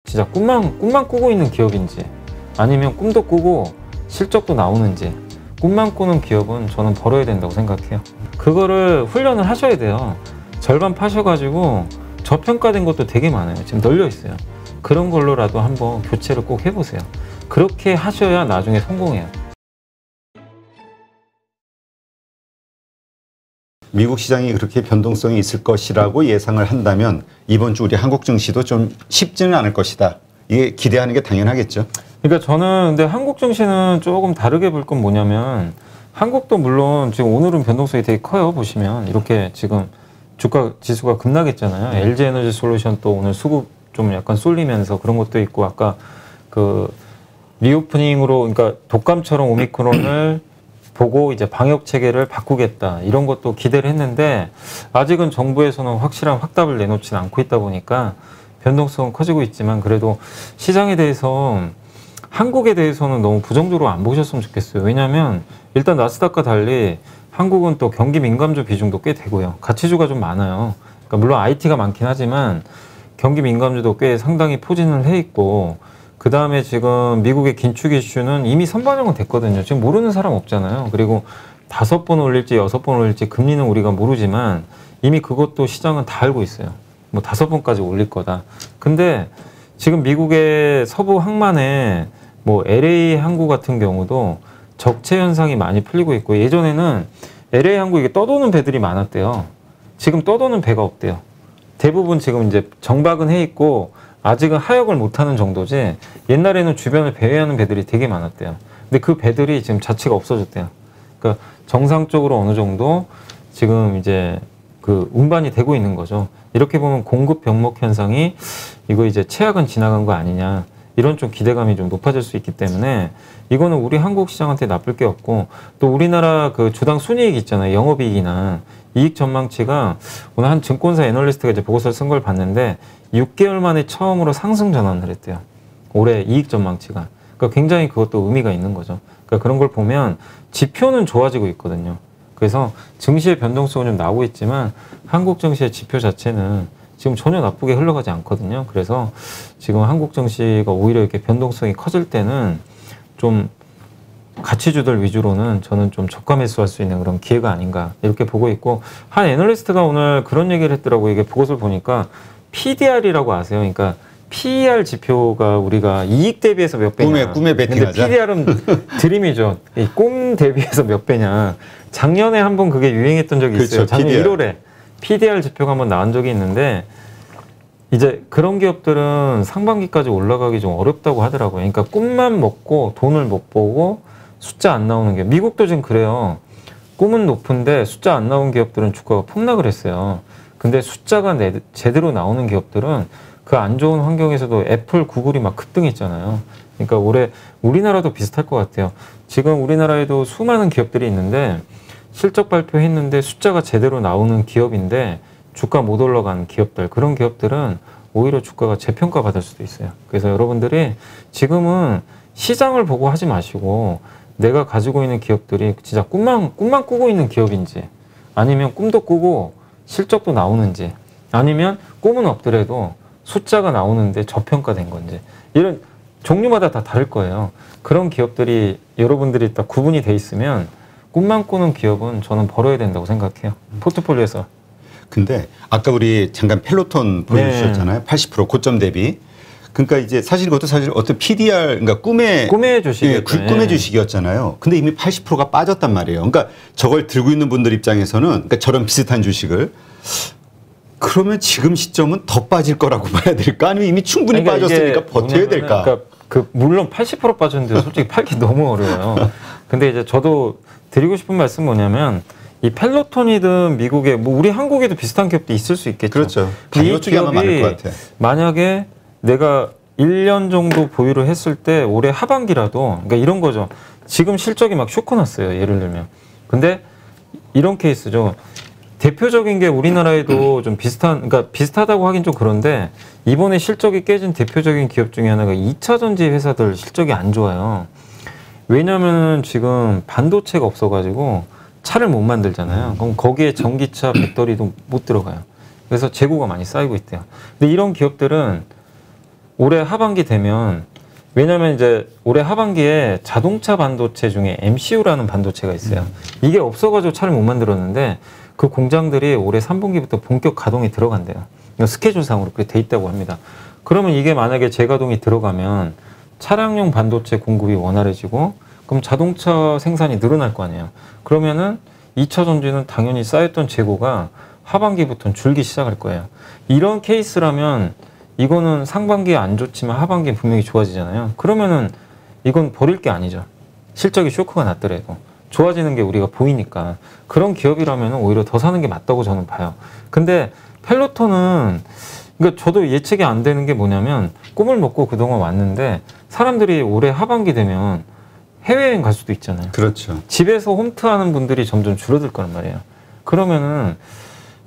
진짜 꿈만 꾸고 있는 기업인지 아니면 꿈도 꾸고 실적도 나오는지 꿈만 꾸는 기업은 저는 벌어야 된다고 생각해요. 그거를 훈련을 하셔야 돼요. 절반 파셔가지고 저평가된 것도 되게 많아요. 지금 널려 있어요. 그런 걸로라도 한번 교체를 꼭 해보세요. 그렇게 하셔야 나중에 성공해요. 미국 시장이 그렇게 변동성이 있을 것이라고 예상을 한다면 이번 주 우리 한국 증시도 좀 쉽지는 않을 것이다. 이게 기대하는 게 당연하겠죠. 그러니까 저는 근데 한국 증시는 조금 다르게 볼 건 뭐냐면 한국도 물론 지금 오늘은 변동성이 되게 커요. 보시면 이렇게 지금 주가 지수가 급락했잖아요. LG에너지솔루션 또 오늘 수급 좀 약간 쏠리면서 그런 것도 있고 아까 그 리오프닝으로 그러니까 독감처럼 오미크론을 보고 이제 방역 체계를 바꾸겠다 이런 것도 기대를 했는데 아직은 정부에서는 확실한 확답을 내놓지는 않고 있다 보니까 변동성은 커지고 있지만 그래도 시장에 대해서 한국에 대해서는 너무 부정적으로 안 보셨으면 좋겠어요. 왜냐하면 일단 나스닥과 달리 한국은 또 경기 민감주 비중도 꽤 되고요. 가치주가 좀 많아요. 그러니까 물론 IT가 많긴 하지만 경기 민감주도 꽤 상당히 포진을 해 있고 그 다음에 지금 미국의 긴축 이슈는 이미 선반영은 됐거든요. 지금 모르는 사람 없잖아요. 그리고 5번 올릴지 6번 올릴지 금리는 우리가 모르지만 이미 그것도 시장은 다 알고 있어요. 뭐 5번까지 올릴 거다. 근데 지금 미국의 서부 항만에 뭐 LA 항구 같은 경우도 적체 현상이 많이 풀리고 있고 예전에는 LA 항구 이게 떠도는 배들이 많았대요. 지금 떠도는 배가 없대요. 대부분 지금 이제 정박은 해 있고 아직은 하역을 못하는 정도지 옛날에는 주변을 배회하는 배들이 되게 많았대요. 근데 그 배들이 지금 자체가 없어졌대요. 그러니까 정상적으로 어느 정도 지금 이제 그 운반이 되고 있는 거죠. 이렇게 보면 공급 병목 현상이 이거 이제 최악은 지나간 거 아니냐 이런 좀 기대감이 좀 높아질 수 있기 때문에 이거는 우리 한국 시장한테 나쁠 게 없고 또 우리나라 그 주당 순이익 있잖아요. 영업이익이나 이익 전망치가 오늘 한 증권사 애널리스트가 이제 보고서를 쓴 걸 봤는데 6개월 만에 처음으로 상승 전환을 했대요. 올해 이익 전망치가. 그러니까 굉장히 그것도 의미가 있는 거죠. 그러니까 그런 걸 보면 지표는 좋아지고 있거든요. 그래서 증시의 변동성은 좀 나오고 있지만 한국 증시의 지표 자체는 지금 전혀 나쁘게 흘러가지 않거든요. 그래서 지금 한국 증시가 오히려 이렇게 변동성이 커질 때는 좀 가치주들 위주로는 저는 좀 저가 매수할 수 있는 그런 기회가 아닌가 이렇게 보고 있고 한 애널리스트가 오늘 그런 얘기를 했더라고요. 이게 보고서를 보니까 PDR이라고 아세요? 그러니까 PER 지표가 우리가 이익 대비해서 몇 배냐. 꿈에 베팅하자. 근데 PDR은 드림이죠. 이 꿈 대비해서 몇 배냐. 작년에 한번 그게 유행했던 적이 있어요. 작년 PDR. 1월에 PDR 지표가 한번 나온 적이 있는데 이제 그런 기업들은 상반기까지 올라가기 좀 어렵다고 하더라고요. 그러니까 꿈만 먹고 돈을 못 보고 숫자 안 나오는 게 미국도 지금 그래요. 꿈은 높은데 숫자 안 나온 기업들은 주가가 폭락을 했어요. 근데 숫자가 제대로 나오는 기업들은 그 안 좋은 환경에서도 애플, 구글이 막 급등했잖아요. 그러니까 올해 우리나라도 비슷할 것 같아요. 지금 우리나라에도 수많은 기업들이 있는데 실적 발표했는데 숫자가 제대로 나오는 기업인데 주가 못 올라가는 기업들 그런 기업들은 오히려 주가가 재평가 받을 수도 있어요. 그래서 여러분들이 지금은 시장을 보고 하지 마시고 내가 가지고 있는 기업들이 진짜 꿈만 꾸고 있는 기업인지 아니면 꿈도 꾸고 실적도 나오는지 아니면 꿈은 없더라도 숫자가 나오는데 저평가된 건지 이런 종류마다 다 다를 거예요. 그런 기업들이 여러분들이 딱 구분이 돼 있으면 꿈만 꾸는 기업은 저는 벌어야 된다고 생각해요. 포트폴리오에서. 근데 아까 우리 잠깐 펠로톤 보여주셨잖아요. 80% 고점 대비. 그러니까 이제 사실 이것도 사실 어떤 PDR 그러니까 꿈의 주식이었잖아요. 꿈의 주식이었잖아요. 근데 이미 80%가 빠졌단 말이에요. 그러니까 저걸 들고 있는 분들 입장에서는 그러니까 저런 비슷한 주식을 그러면 지금 시점은 더 빠질 거라고 봐야 될까? 아니면 이미 충분히 그러니까 빠졌으니까 버텨야 될까? 그러니까 물론 80% 빠졌는데 솔직히 팔기 너무 어려워요. 근데 이제 저도 드리고 싶은 말씀 뭐냐면 이 펠로톤이든 미국에 뭐 우리 한국에도 비슷한 기업도 있을 수 있겠죠. 그렇죠. 이 쪽이 아마 많을 것 같아. 만약에 내가 1년 정도 보유를 했을 때 올해 하반기라도 그러니까 이런 거죠. 지금 실적이 막 쇼크 났어요. 예를 들면. 근데 이런 케이스죠. 대표적인 게 우리나라에도 좀 그러니까 비슷하다고 하긴 좀 그런데 이번에 실적이 깨진 대표적인 기업 중에 하나가 2차 전지 회사들 실적이 안 좋아요. 왜냐면은 지금 반도체가 없어가지고 차를 못 만들잖아요. 그럼 거기에 전기차 배터리도 못 들어가요. 그래서 재고가 많이 쌓이고 있대요. 근데 이런 기업들은 올해 하반기 되면 왜냐면 이제 올해 하반기에 자동차 반도체 중에 MCU라는 반도체가 있어요. 이게 없어가지고 차를 못 만들었는데 그 공장들이 올해 3분기부터 본격 가동이 들어간대요. 스케줄상으로 그렇게 돼 있다고 합니다. 그러면 이게 만약에 재가동이 들어가면 차량용 반도체 공급이 원활해지고 그럼 자동차 생산이 늘어날 거 아니에요. 그러면은 2차 전지는 당연히 쌓였던 재고가 하반기부터는 줄기 시작할 거예요. 이런 케이스라면 이거는 상반기에 안 좋지만 하반기에 분명히 좋아지잖아요. 그러면은 이건 버릴 게 아니죠. 실적이 쇼크가 났더라도 좋아지는 게 우리가 보이니까 그런 기업이라면 오히려 더 사는 게 맞다고 저는 봐요. 근데 펠로톤은 그러니까 저도 예측이 안 되는 게 뭐냐면 꿈을 먹고 그동안 왔는데 사람들이 올해 하반기 되면 해외여행 갈 수도 있잖아요. 그렇죠. 집에서 홈트하는 분들이 점점 줄어들 거란 말이에요. 그러면은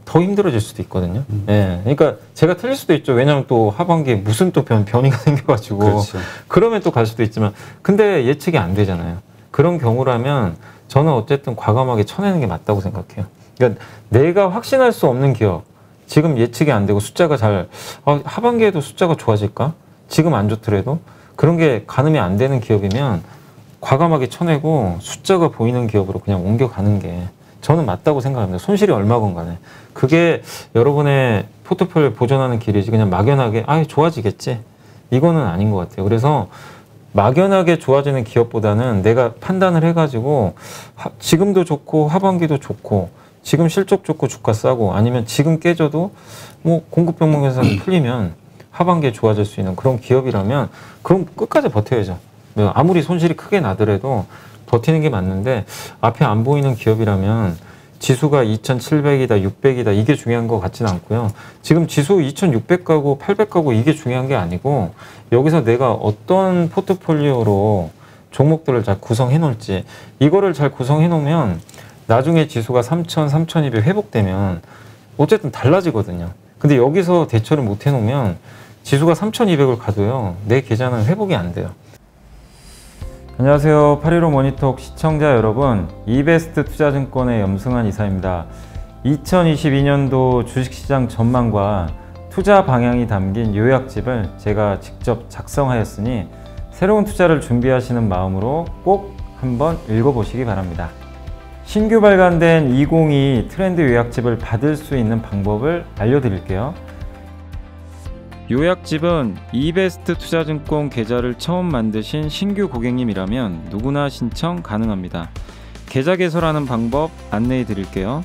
더 힘들어질 수도 있거든요. 예. 그러니까 제가 틀릴 수도 있죠. 왜냐하면 또 하반기에 무슨 또 변이가 생겨가지고. 그렇죠. 그러면 또 갈 수도 있지만 근데 예측이 안 되잖아요. 그런 경우라면 저는 어쨌든 과감하게 쳐내는 게 맞다고 생각해요. 그러니까 내가 확신할 수 없는 기업 지금 예측이 안 되고 숫자가 잘 하반기에도 숫자가 좋아질까? 지금 안 좋더라도 그런 게 가늠이 안 되는 기업이면 과감하게 쳐내고 숫자가 보이는 기업으로 그냥 옮겨가는 게 저는 맞다고 생각합니다. 손실이 얼마건 간에. 그게 여러분의 포트폴리오 보존하는 길이지 그냥 막연하게 좋아지겠지. 이거는 아닌 것 같아요. 그래서 막연하게 좋아지는 기업보다는 내가 판단을 해가지고 지금도 좋고 하반기도 좋고 지금 실적 좋고 주가 싸고 아니면 지금 깨져도 뭐 공급 병목 현상이 풀리면 하반기에 좋아질 수 있는 그런 기업이라면 그럼 끝까지 버텨야죠. 아무리 손실이 크게 나더라도 버티는 게 맞는데 앞에 안 보이는 기업이라면 지수가 2,700이다, 600이다 이게 중요한 것 같지는 않고요. 지금 지수 2,600 가고 800 가고 이게 중요한 게 아니고 여기서 내가 어떤 포트폴리오로 종목들을 잘 구성해 놓을지 이거를 잘 구성해 놓으면 나중에 지수가 3,000, 3,200 회복되면 어쨌든 달라지거든요. 근데 여기서 대처를 못 해놓으면 지수가 3,200을 가도요. 내 계좌는 회복이 안 돼요. 안녕하세요. 815 모니톡 시청자 여러분, 이베스트 투자증권의 염승환 이사입니다. 2022년도 주식시장 전망과 투자 방향이 담긴 요약집을 제가 직접 작성하였으니 새로운 투자를 준비하시는 마음으로 꼭 한번 읽어보시기 바랍니다. 신규 발간된 2022 트렌드 요약집을 받을 수 있는 방법을 알려드릴게요. 요약집은 이베스트 투자증권 계좌를 처음 만드신 신규 고객님이라면 누구나 신청 가능합니다. 계좌 개설하는 방법 안내해 드릴게요.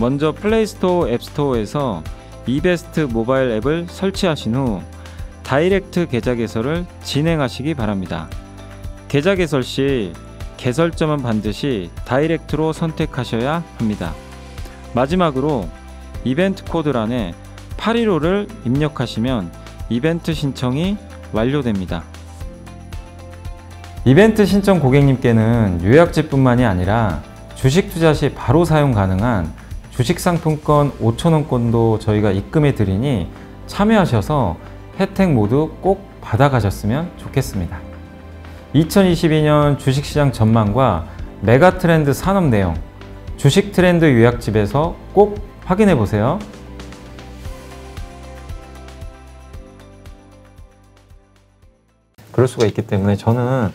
먼저 플레이스토어 앱스토어에서 이베스트 모바일 앱을 설치하신 후 다이렉트 계좌 개설을 진행하시기 바랍니다. 계좌 개설 시 개설점은 반드시 다이렉트로 선택하셔야 합니다. 마지막으로 이벤트 코드란에 815를 입력하시면 이벤트 신청이 완료됩니다. 이벤트 신청 고객님께는 요약집뿐만이 아니라 주식 투자 시 바로 사용 가능한 주식 상품권 5,000원권도 저희가 입금해 드리니 참여하셔서 혜택 모두 꼭 받아가셨으면 좋겠습니다. 2022년 주식시장 전망과 메가트렌드 산업 내용, 주식 트렌드 요약집에서 꼭 확인해 보세요. 그럴 수가 있기 때문에 저는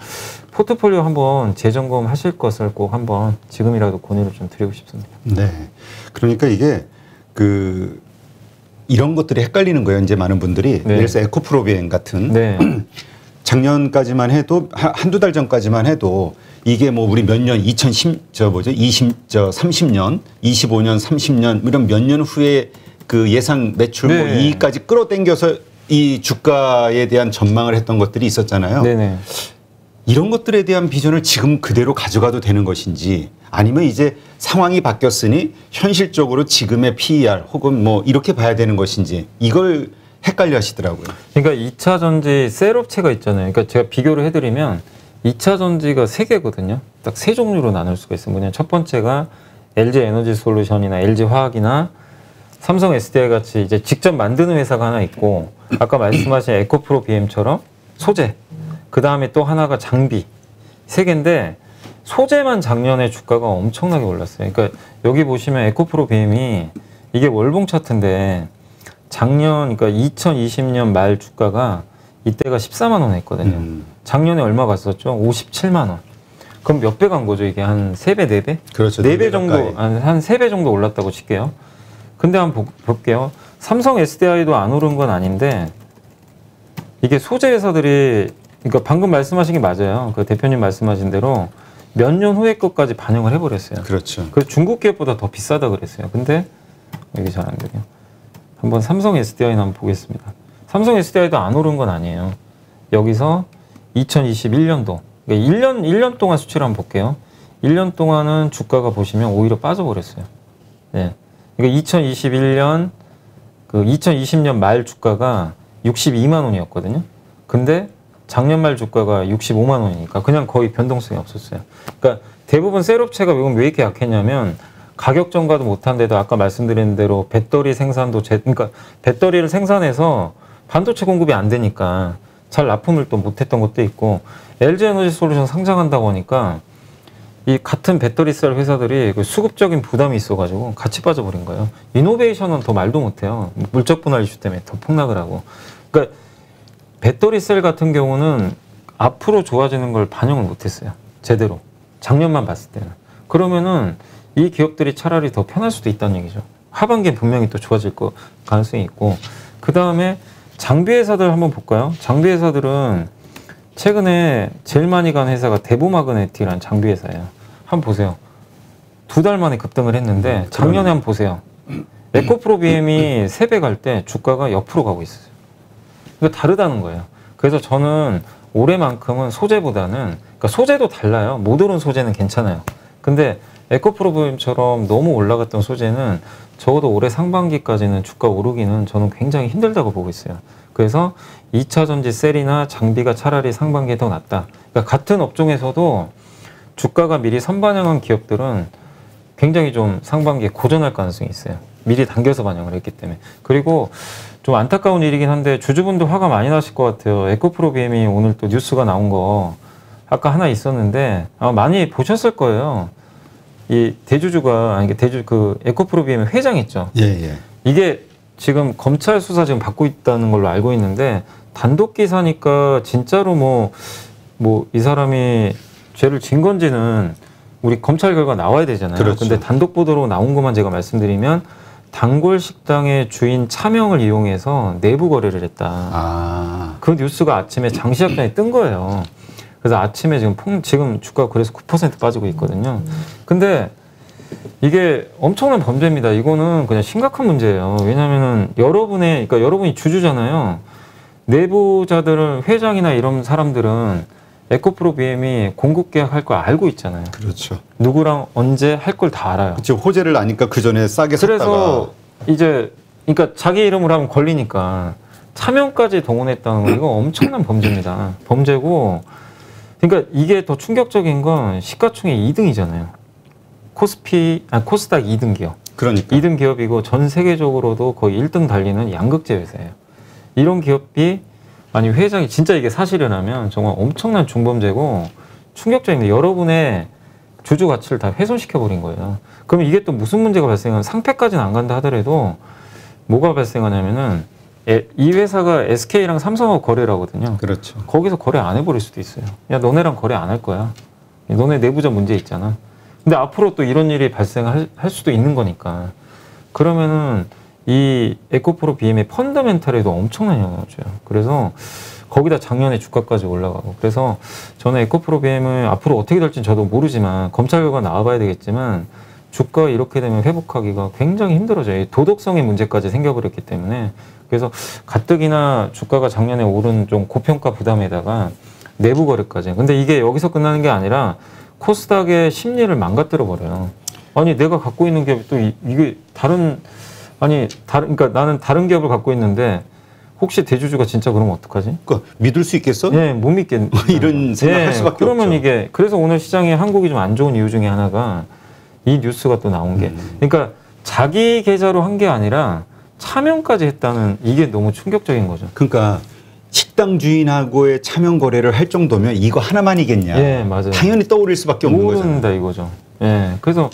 포트폴리오 한번 재점검 하실 것을 꼭 한번 지금이라도 권유를 좀 드리고 싶습니다. 네. 그러니까 이게 이런 것들이 헷갈리는 거예요. 이제 많은 분들이. 네. 예를 들어서 에코프로비엔 같은 네. 작년까지만 해도 한두 달 전까지만 해도 이게 뭐 우리 몇 년 30년, 25년, 30년 이런 몇 년 후에 그 예상 매출 네. 뭐 이익까지 끌어당겨서 이 주가에 대한 전망을 했던 것들이 있었잖아요. 네네. 이런 것들에 대한 비전을 지금 그대로 가져가도 되는 것인지 아니면 이제 상황이 바뀌었으니 현실적으로 지금의 PER 혹은 뭐 이렇게 봐야 되는 것인지 이걸 헷갈려 하시더라고요. 그러니까 2차 전지 셀업체가 있잖아요. 그러니까 제가 비교를 해드리면 2차 전지가 3개거든요. 딱 3종류로 나눌 수가 있어요. 뭐냐면 첫 번째가 LG 에너지 솔루션이나 LG 화학이나 삼성 SDI 같이 이제 직접 만드는 회사가 하나 있고 아까 말씀하신 에코프로 BM처럼 소재, 그 다음에 또 하나가 장비 3개인데 소재만 작년에 주가가 엄청나게 올랐어요. 그러니까 여기 보시면 에코프로 BM이 이게 월봉 차트인데 작년 그러니까 2020년 말 주가가 이때가 14만 원 했거든요. 작년에 얼마 갔었죠? 57만 원. 그럼 몇 배 간 거죠? 이게 한 3배, 4배? 그렇죠. 4배 정도, 한 3배 정도 올랐다고 칠게요. 근데 한번 볼게요. 삼성 SDI도 안 오른 건 아닌데 이게 소재 회사들이 그러니까 방금 말씀하신 게 맞아요. 그 대표님 말씀하신 대로 몇 년 후에 것까지 반영을 해버렸어요. 그렇죠. 그래서 중국 기업보다 더 비싸다 그랬어요. 근데 여기 잘 안 되네요. 한번 삼성 SDI는 한번 보겠습니다. 삼성 SDI도 안 오른 건 아니에요. 여기서 2021년도 그러니까 1년 동안 수치를 한번 볼게요. 1년 동안은 주가가 보시면 오히려 빠져버렸어요. 네. 그러니까 2021년 그 2020년 말 주가가 62만 원이었거든요. 근데 작년 말 주가가 65만 원이니까 그냥 거의 변동성이 없었어요. 그러니까 대부분 셀업체가 왜 이렇게 약했냐면 가격 전가도 못한데도 아까 말씀드린 대로 배터리 생산도 그러니까 배터리를 생산해서 반도체 공급이 안 되니까 잘 납품을 또 못했던 것도 있고 LG에너지솔루션 상장한다고 하니까 이 같은 배터리 셀 회사들이 그 수급적인 부담이 있어가지고 같이 빠져버린 거예요. 이노베이션은 더 말도 못해요. 물적 분할 이슈 때문에 더 폭락을 하고. 그러니까 배터리 셀 같은 경우는 앞으로 좋아지는 걸 반영을 못했어요. 제대로. 작년만 봤을 때는. 그러면은 이 기업들이 차라리 더 편할 수도 있다는 얘기죠. 하반기에 분명히 또 좋아질 가능성이 있고. 그 다음에 장비 회사들 한번 볼까요? 장비 회사들은 최근에 제일 많이 간 회사가 대보마그네틱이라는 장비 회사예요. 한번 보세요. 2달 만에 급등을 했는데 작년에 한번 보세요. 에코프로 BM이 3배 갈 때 주가가 옆으로 가고 있어요. 그러니까 다르다는 거예요. 그래서 저는 올해만큼은 소재보다는 그러니까 소재도 달라요. 못 오른 소재는 괜찮아요. 근데 에코프로 BM처럼 너무 올라갔던 소재는 적어도 올해 상반기까지는 주가 오르기는 저는 굉장히 힘들다고 보고 있어요. 그래서 2차 전지 셀이나 장비가 차라리 상반기에 더 낫다. 그러니까 같은 업종에서도 주가가 미리 선반영한 기업들은 굉장히 좀 상반기에 고전할 가능성이 있어요. 미리 당겨서 반영을 했기 때문에. 그리고 좀 안타까운 일이긴 한데 주주분들 화가 많이 나실 것 같아요. 에코프로 BM이 오늘 또 뉴스가 나온 거 아까 하나 있었는데 아마 많이 보셨을 거예요. 이 대주주가 아니 그 에코프로 BM 회장 있죠. 예. 이게 지금 검찰 수사 지금 받고 있다는 걸로 알고 있는데 단독 기사니까 진짜로 뭐 이 사람이 죄를 진 건지는 우리 검찰 결과 나와야 되잖아요. 그렇죠. 근데 단독 보도로 나온 것만 제가 말씀드리면 단골 식당의 주인 차명을 이용해서 내부 거래를 했다. 그 뉴스가 아침에 장시작전에 뜬 거예요. 그래서 아침에 지금 주가가 그래서 9% 빠지고 있거든요. 근데 이게 엄청난 범죄입니다. 이거는 그냥 심각한 문제예요. 왜냐면은 그러니까 여러분이 주주잖아요. 내부자들은 회장이나 이런 사람들은 에코프로 BM이 공급 계약할 걸 알고 있잖아요. 그렇죠. 누구랑 언제 할 걸 다 알아요. 그렇죠. 호재를 아니까 그 전에 싸게 샀다가. 그래서 이제 그러니까 자기 이름으로 하면 걸리니까 차명까지 동원했다는 거 이거 엄청난 범죄입니다. 범죄고 그러니까 이게 더 충격적인 건 시가총액 2등이잖아요. 코스닥 2등 기업. 그러니까. 2등 기업이고 전 세계적으로도 거의 1등 달리는 양극재 회사예요. 이런 기업이 아니 회장이 진짜 이게 사실이라면 정말 엄청난 중범죄고 충격적입니다. 여러분의 주주 가치를 다 훼손시켜버린 거예요. 그럼 이게 또 무슨 문제가 발생하면 상패까지는 안 간다 하더라도 뭐가 발생하냐면은 이 회사가 SK랑 삼성하고 거래를 하거든요. 그렇죠. 거기서 거래 안 해버릴 수도 있어요. 야 너네랑 거래 안 할 거야. 너네 내부자 문제 있잖아. 근데 앞으로 또 이런 일이 발생할 수도 있는 거니까. 그러면은 이 에코프로 BM의 펀더멘탈에도 엄청난 영향을 줘요. 그래서 거기다 작년에 주가까지 올라가고. 그래서 저는 에코프로 BM을 앞으로 어떻게 될지는 저도 모르지만 검찰 결과 나와봐야 되겠지만 주가 이렇게 되면 회복하기가 굉장히 힘들어져요. 도덕성의 문제까지 생겨버렸기 때문에. 그래서 가뜩이나 주가가 작년에 오른 좀 고평가 부담에다가 내부 거래까지. 근데 이게 여기서 끝나는 게 아니라 코스닥의 심리를 망가뜨려 버려요. 아니 내가 갖고 있는 기업이 또 이게 그러니까 나는 다른 기업을 갖고 있는데 혹시 대주주가 진짜 그러면 어떡하지? 그러니까 믿을 수 있겠어? 네, 못 믿겠. 이런 생각할 수밖에 그러면 없죠. 이게 그래서 오늘 시장에 한국이 좀 안 좋은 이유 중에 하나가 이 뉴스가 또 나온 게, 그러니까 자기 계좌로 한 게 아니라 차명까지 했다는 이게 너무 충격적인 거죠. 그러니까 식당 주인하고의 차명 거래를 할 정도면 이거 하나만이겠냐? 예, 맞아요. 당연히 떠오를 수밖에 없는 거잖아요. 모른다 이거죠. 예, 그래서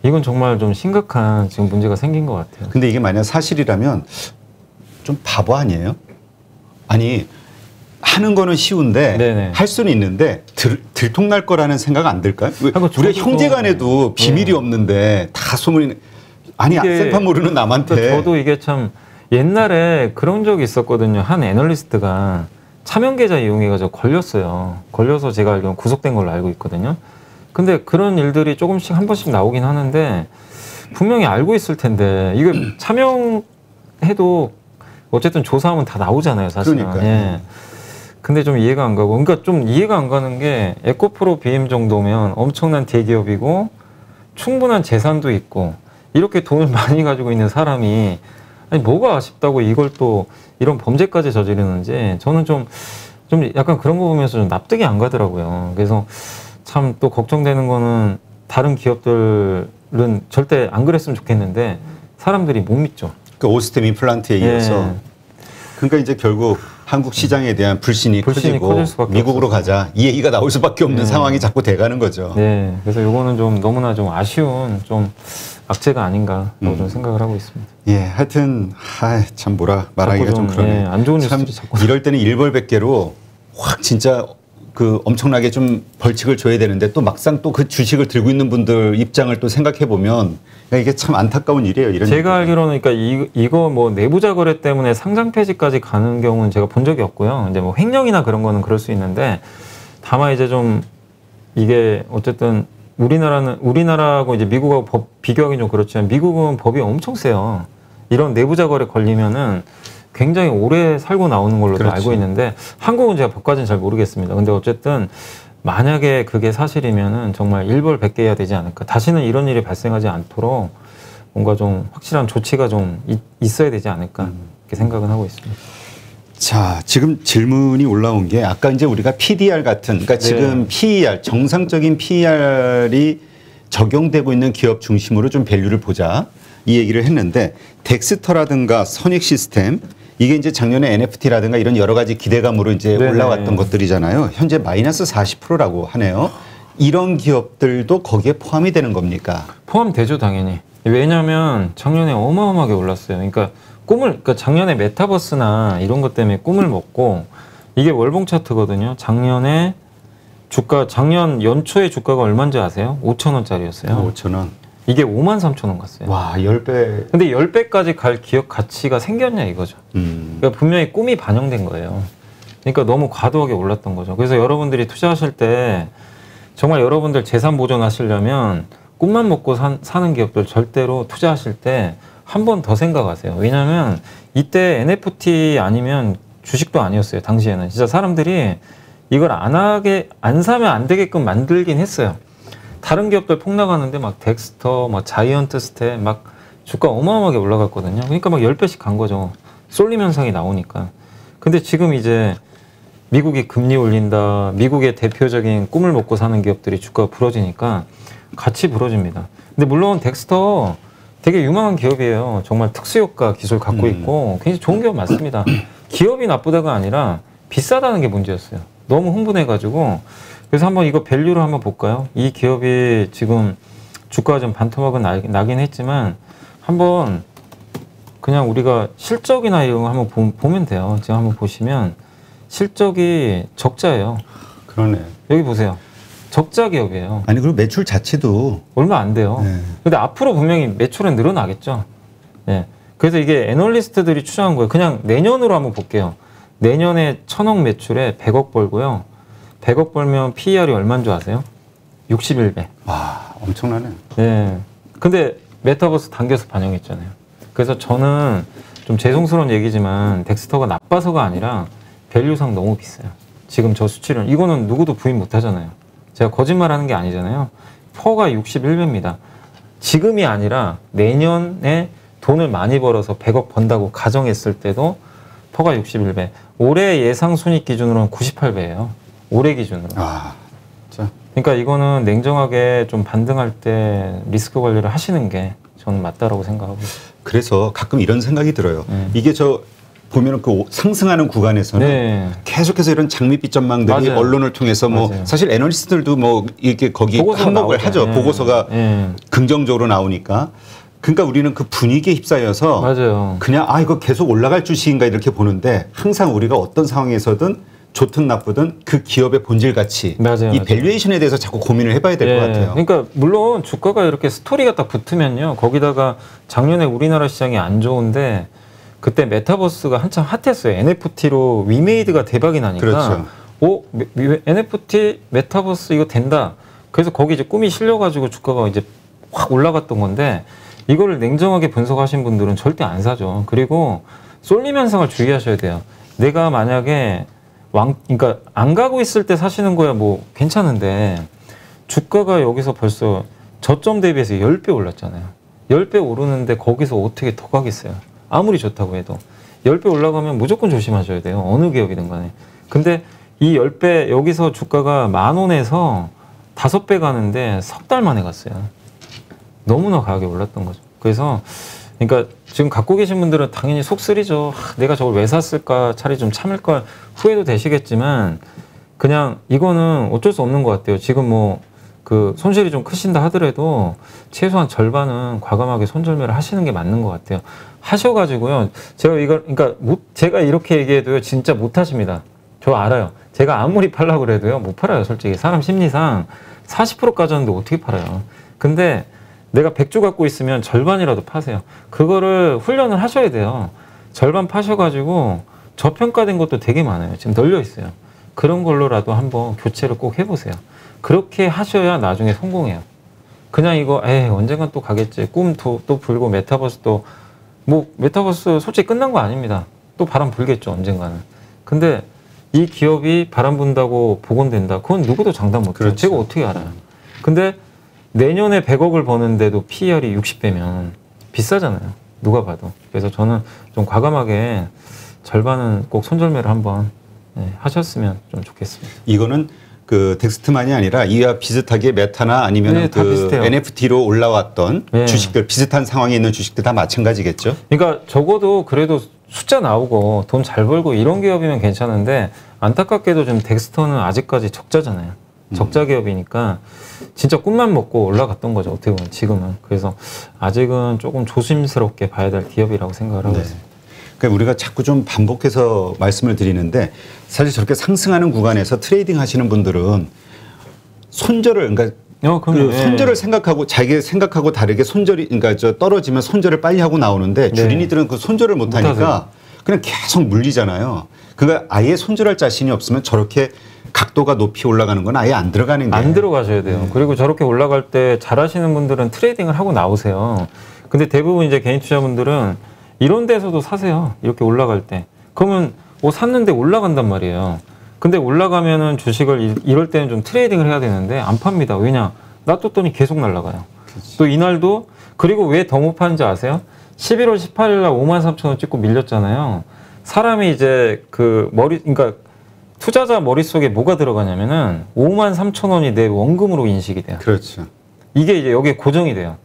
이건 정말 좀 심각한 지금 문제가 생긴 것 같아요. 근데 이게 만약 사실이라면 좀 바보 아니에요? 아니 하는 거는 쉬운데 네네. 할 수는 있는데 들통날 거라는 생각 안 들까요? 우리가 형제간에도 비밀이 없는데 다 소문이 아니 생판 모르는 남한테. 그러니까 저도 이게 참 옛날에 그런 적이 있었거든요. 한 애널리스트가 차명 계좌 이용해가지고 걸렸어요. 걸려서 제가 알기로는 구속된 걸로 알고 있거든요. 근데 그런 일들이 조금씩 한 번씩 나오긴 하는데 분명히 알고 있을 텐데 이거 차명해도 어쨌든 조사하면 다 나오잖아요, 사실은. 그러니까요. 예. 근데 좀 이해가 안 가고, 그러니까 좀 이해가 안 가는 게 에코프로 BM 정도면 엄청난 대기업이고 충분한 재산도 있고 이렇게 돈을 많이 가지고 있는 사람이 아니 뭐가 아쉽다고 이걸 또 이런 범죄까지 저지르는지 저는 좀 약간 그런 거 보면서 좀 납득이 안 가더라고요. 그래서 참 또 걱정되는 거는 다른 기업들은 절대 안 그랬으면 좋겠는데 사람들이 못 믿죠. 그 오스템 임플란트에 이어서 그러니까 이제 결국 한국 시장에 대한 불신이 커지고 미국으로 가자 이 얘기가 나올 수밖에 없는 상황이 자꾸 돼가는 거죠. 네, 그래서 이거는 좀 너무나 좀 아쉬운 좀 악재가 아닌가 좀 생각을 하고 있습니다. 예, 하여튼 참 뭐라 말하기가 좀 그러네. 안 좋은 참 뉴스 자꾸 이럴 때는 일벌백계로 확 진짜 그 엄청나게 좀 벌칙을 줘야 되는데 또 막상 또 그 주식을 들고 있는 분들 입장을 또 생각해 보면 이게 참 안타까운 일이에요. 이런 제가 알기로는 그러니까 이거 뭐 내부자 거래 때문에 상장 폐지까지 가는 경우는 제가 본 적이 없고요. 이제 뭐 횡령이나 그런 거는 그럴 수 있는데 다만 이제 좀 이게 어쨌든 우리나라하고 이제 미국하고 법 비교하기 좀 그렇지만 미국은 법이 엄청 세요. 이런 내부자 거래 걸리면은 굉장히 오래 살고 나오는 걸로 그렇죠. 알고 있는데 한국은 제가 법까지는 잘 모르겠습니다. 근데 어쨌든 만약에 그게 사실이면은 정말 일벌백계해야 되지 않을까. 다시는 이런 일이 발생하지 않도록 뭔가 좀 확실한 조치가 좀 있어야 되지 않을까 이렇게 생각은 하고 있습니다. 자, 지금 질문이 올라온 게 아까 이제 우리가 PDR 같은 그러니까 지금 PER 정상적인 PER이 적용되고 있는 기업 중심으로 좀 밸류를 보자 이 얘기를 했는데 덱스터라든가 선익 시스템 이게 이제 작년에 NFT라든가 이런 여러 가지 기대감으로 이제 올라왔던 것들이잖아요. 현재 마이너스 40%라고 하네요. 이런 기업들도 거기에 포함이 되는 겁니까? 포함되죠, 당연히. 왜냐하면 작년에 어마어마하게 올랐어요. 그러니까 작년에 메타버스나 이런 것 때문에 꿈을 먹고 이게 월봉 차트거든요. 작년 연초에 주가가 얼마인지 아세요? 5,000원짜리였어요. 5,000원. 이게 53,000원 갔어요. 와, 10배. 근데 10배까지 갈 기업 가치가 생겼냐 이거죠. 그러니까 분명히 꿈이 반영된 거예요. 그러니까 너무 과도하게 올랐던 거죠. 그래서 여러분들이 투자하실 때 정말 여러분들 재산 보존하시려면 꿈만 먹고 사는 기업들 절대로 투자하실 때 한 번 더 생각하세요. 왜냐하면 이때 NFT 아니면 주식도 아니었어요. 당시에는 진짜 사람들이 이걸 안 사면 안 되게끔 만들긴 했어요. 다른 기업들 폭락하는데 막 덱스터, 막 자이언트 스텝 막 주가 어마어마하게 올라갔거든요. 그러니까 막 10배씩 간 거죠. 쏠림 현상이 나오니까. 근데 지금 이제 미국이 금리 올린다. 미국의 대표적인 꿈을 먹고 사는 기업들이 주가가 부러지니까 같이 부러집니다. 근데 물론 덱스터 되게 유망한 기업이에요. 정말 특수효과 기술 갖고 있고 굉장히 좋은 기업 맞습니다. 기업이 나쁘다가 아니라 비싸다는 게 문제였어요. 너무 흥분해가지고. 그래서 한번 이거 밸류를 한번 볼까요? 이 기업이 지금 주가가 좀 반토막은 나긴 했지만 한번 그냥 우리가 실적이나 이런 거 한번 보면 돼요. 지금 한번 보시면 실적이 적자예요. 그러네. 여기 보세요. 적자 기업이에요. 아니 그리고 매출 자체도 얼마 안 돼요. 네. 근데 앞으로 분명히 매출은 늘어나겠죠. 네. 그래서 이게 애널리스트들이 추정한 거예요. 그냥 내년으로 한번 볼게요. 내년에 1,000억 매출에 100억 벌고요. 100억 벌면 PER이 얼마인 줄 아세요? 61배. 와, 엄청나네. 네. 근데 메타버스 당겨서 반영했잖아요. 그래서 저는 좀 죄송스러운 얘기지만 덱스터가 나빠서가 아니라 밸류상 너무 비싸요. 지금 저 수치를 이거는 누구도 부인 못 하잖아요. 제가 거짓말하는 게 아니잖아요. 퍼가 61배입니다. 지금이 아니라 내년에 돈을 많이 벌어서 100억 번다고 가정했을 때도 퍼가 61배. 올해 예상 순이익 기준으로는 98배예요. 올해 기준으로. 아, 진짜. 그러니까 이거는 냉정하게 좀 반등할 때 리스크 관리를 하시는 게 저는 맞다라고 생각하고 있어요. 그래서 가끔 이런 생각이 들어요. 이게 보면은 그 상승하는 구간에서는 계속해서 이런 장밋빛 전망들이 맞아요. 언론을 통해서 뭐 사실 애널리스트들도 뭐 이렇게 거기 한몫을 하죠. 보고서가 긍정적으로 나오니까. 그러니까 우리는 그 분위기에 휩싸여서 맞아요. 그냥 이거 계속 올라갈 주식인가 이렇게 보는데 항상 우리가 어떤 상황에서든 좋든 나쁘든 그 기업의 본질 가치, 맞아요, 이 맞아요. 밸류에이션에 대해서 자꾸 고민을 해봐야 될 것 같아요. 그러니까 물론 주가가 이렇게 스토리가 딱 붙으면요. 거기다가 작년에 우리나라 시장이 안 좋은데 그때 메타버스가 한참 핫했어요. NFT로 위메이드가 대박이 나니까 그렇죠. NFT 메타버스 이거 된다. 그래서 거기 이제 꿈이 실려가지고 주가가 이제 확 올라갔던 건데 이거를 냉정하게 분석하신 분들은 절대 안 사죠. 그리고 쏠림 현상을 주의하셔야 돼요. 내가 만약에 그러니까 안 가고 있을 때 사시는 거야 뭐 괜찮은데 주가가 여기서 벌써 저점 대비해서 10배 올랐잖아요. 10배 오르는데 거기서 어떻게 더 가겠어요. 아무리 좋다고 해도. 10배 올라가면 무조건 조심하셔야 돼요. 어느 기업이든 간에. 근데 이 10배 여기서 주가가 10,000원에서 5배 가는데 석 달 만에 갔어요. 너무나 가격이 올랐던 거죠. 그래서 그러니까 지금 갖고 계신 분들은 당연히 속 쓰리죠. 내가 저걸 왜 샀을까? 차라리 좀 참을 걸 후회도 되시겠지만 그냥 이거는 어쩔 수 없는 것 같아요. 지금 뭐 그 손실이 좀 크신다 하더라도 최소한 절반은 과감하게 손절매를 하시는 게 맞는 것 같아요. 하셔가지고요. 제가 이걸 그러니까 제가 이렇게 얘기해도요. 진짜 못 하십니다. 저 알아요. 제가 아무리 팔라고 그래도요. 못 팔아요. 솔직히 사람 심리상 40% 까졌는데 어떻게 팔아요. 근데 내가 100주 갖고 있으면 절반이라도 파세요. 그거를 훈련을 하셔야 돼요. 절반 파셔가지고 저평가된 것도 되게 많아요. 지금 널려 있어요. 그런 걸로라도 한번 교체를 꼭 해보세요. 그렇게 하셔야 나중에 성공해요. 그냥 이거 언젠간 또 가겠지. 꿈도 또 불고 메타버스도 뭐 메타버스 솔직히 끝난 거 아닙니다. 또 바람 불겠죠. 언젠가는. 근데 이 기업이 바람 분다고 복원된다. 그건 누구도 장담 못해요. 그렇죠. 제가 어떻게 알아요. 근데 내년에 100억을 버는데도 PER이 60배면 비싸잖아요. 누가 봐도. 그래서 저는 좀 과감하게 절반은 꼭 손절매를 한번 하셨으면 좀 좋겠습니다. 이거는 그 덱스트만이 아니라 이와 비슷하게 메타나 아니면 그 NFT로 올라왔던 주식들 비슷한 상황에 있는 주식들 다 마찬가지겠죠? 그러니까 적어도 그래도 숫자 나오고 돈 잘 벌고 이런 기업이면 괜찮은데 안타깝게도 좀 덱스터는 아직까지 적자잖아요. 적자 기업이니까 진짜 꿈만 먹고 올라갔던 거죠. 어떻게 보면 지금은. 그래서 아직은 조금 조심스럽게 봐야 될 기업이라고 생각을 하고 있습니다. 그러니까 우리가 자꾸 좀 반복해서 말씀을 드리는데 사실 저렇게 상승하는 구간에서 트레이딩 하시는 분들은 손절을 그러니까 손절을 생각하고 자기 생각하고 다르게 손절이 그러니까 떨어지면 손절을 빨리 하고 나오는데 주린이들은 그 손절을 못 하니까 그냥 계속 물리잖아요. 그러니까 아예 손절할 자신이 없으면 저렇게 각도가 높이 올라가는 건 아예 안 들어가는 게 안 들어가셔야 돼요. 그리고 저렇게 올라갈 때 잘하시는 분들은 트레이딩을 하고 나오세요. 근데 대부분 이제 개인 투자분들은 이런 데서도 사세요. 이렇게 올라갈 때. 그러면 샀는데 올라간단 말이에요. 근데 올라가면은 주식을 이럴 때는 좀 트레이딩을 해야 되는데 안 팝니다. 왜냐? 놔뒀더니 계속 날아가요. 또 이날도 그리고 왜 더 못 파는지 아세요? 11월 18일 날 53,000원 찍고 밀렸잖아요. 사람이 이제 그러니까 투자자 머릿속에 뭐가 들어가냐면은 53,000원이 내 원금으로 인식이 돼요. 그렇죠. 이게 이제 여기에 고정이 돼요.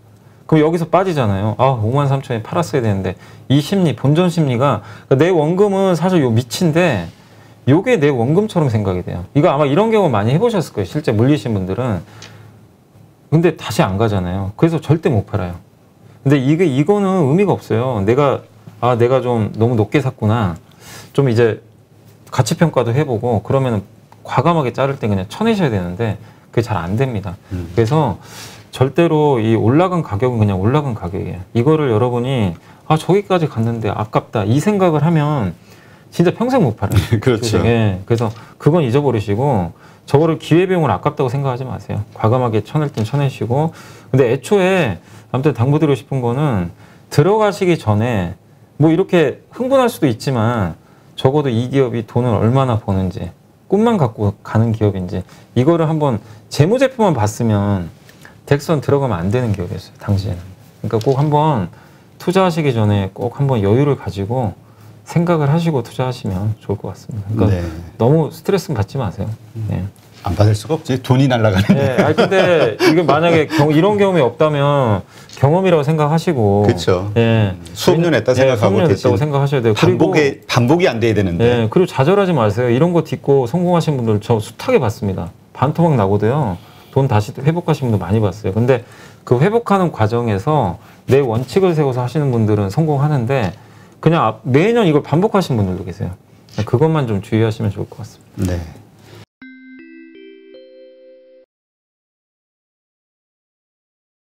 그럼 여기서 빠지잖아요. 53,000원에 팔았어야 되는데 이 심리, 본전 심리가 내 원금은 사실 요 밑인데 요게 내 원금처럼 생각이 돼요. 이거 아마 이런 경우 많이 해보셨을 거예요. 실제 물리신 분들은. 근데 다시 안 가잖아요. 그래서 절대 못 팔아요. 근데 이거는 의미가 없어요. 내가 좀 너무 높게 샀구나. 좀 이제 가치 평가도 해보고 그러면은 과감하게 자를 때 그냥 쳐내셔야 되는데 그게 잘 안 됩니다. 그래서 절대로 이 올라간 가격은 그냥 올라간 가격이에요. 이거를 여러분이 저기까지 갔는데 아깝다 이 생각을 하면 진짜 평생 못 팔아요. 그렇죠. 그래서 그건 잊어버리시고 저거를 기회비용을 아깝다고 생각하지 마세요. 과감하게 쳐낼 땐 쳐내시고. 근데 애초에 아무튼 당부드리고 싶은 거는 들어가시기 전에 뭐 이렇게 흥분할 수도 있지만 적어도 이 기업이 돈을 얼마나 버는지 꿈만 갖고 가는 기업인지 이거를 한번 재무제표만 봤으면 덱스턴 들어가면 안 되는 기업이었어요. 당시에는. 그러니까 꼭 한번 투자하시기 전에 꼭 한번 여유를 가지고 생각을 하시고 투자하시면 좋을 것 같습니다. 그러니까 너무 스트레스 받지 마세요. 안 받을 수가 없지. 돈이 날아가는데. 근데 이게 만약에 이런 경험이 없다면 경험이라고 생각하시고. 그렇죠. 수업료 냈다 생각하고 수업료 냈다고 생각하셔야 돼요. 반복이 안 돼야 되는데. 그리고 좌절하지 마세요. 이런 거 딛고 성공하신 분들 저 숱하게 봤습니다. 반토막 나고도요. 돈 다시 회복하신 분들 많이 봤어요. 근데 그 회복하는 과정에서 내 원칙을 세워서 하시는 분들은 성공하는데 그냥 매년 이걸 반복하시는 분들도 계세요. 그것만 좀 주의하시면 좋을 것 같습니다. 네.